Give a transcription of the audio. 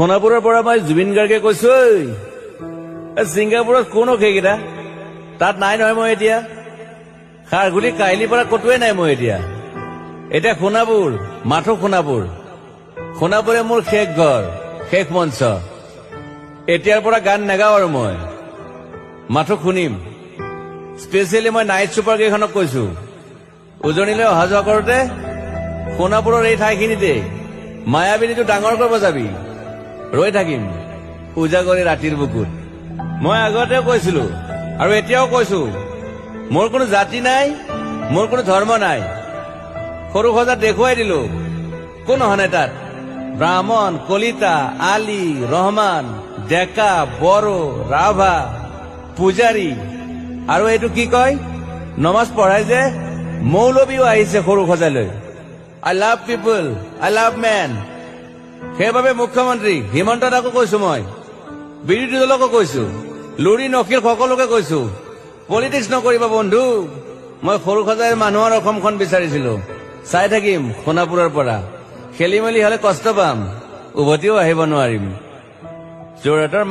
সোণাপুৰৰ পৰা মই জুবিন গাৰ্গে কৈছো, ছিংগাপুৰত কোন সেইকেইটা তাত নাই নহয়। মই এতিয়া খাৰঘুলি কাহিলীৰ পৰা কতোৱে নাই। মই এতিয়া সোণাপুৰ, মাথো সোণাপুৰ। সোণাপুৰে মোৰ শেষ ঘৰ, শেষ মঞ্চ। এতিয়াৰ পৰা গান নাগাওঁ আৰু মই মাথো শুনিম। স্পেচিয়েলি মই নাইট ছুপাৰ কেইখনক কৈছো, উজনিলৈ অহা যোৱা কৰোতে সোণাপুৰৰ এই ঠাইখিনিতে মায়াবিনীটো ডাঙৰকৈ বজাবি। ৰৈ থাকিম উজাগৰি ৰাতিৰ বুকুত। মই আগতে কৈছিলো আৰু এতিয়াও কৈছো, মোৰ কোনো জাতি নাই, মোৰ কোনো ধৰ্ম নাই। সৰু সজাত দেখুৱাই দিলো কোন হনে তাত ব্ৰাহ্মণ, কলিতা, আলী, ৰহমান, ডেকা, বড়ো, ৰাভা, পূজাৰী আৰু এইটো কি কয় নমাজ পঢ়াই যে মৌলবীও আহিছে সৰু সজালৈ। I love people, I love man. সেইবাবে মুখ্যমন্ত্ৰী হিমন্ত দাকো কৈছো, মই বিৰোধী দলকো কৈছো, লুৰি নকিল সকলোকে কৈছো, পলিটিক্স নকৰিবা বন্ধু। মই সৰু সজাইৰ মানুহৰ অসমখন বিচাৰিছিলো। চাই থাকিম সোণাপুৰৰ পৰা। খেলি মেলি হলে কষ্ট পাম, উভতিও আহিব নোৱাৰিম। যোৰহাটৰ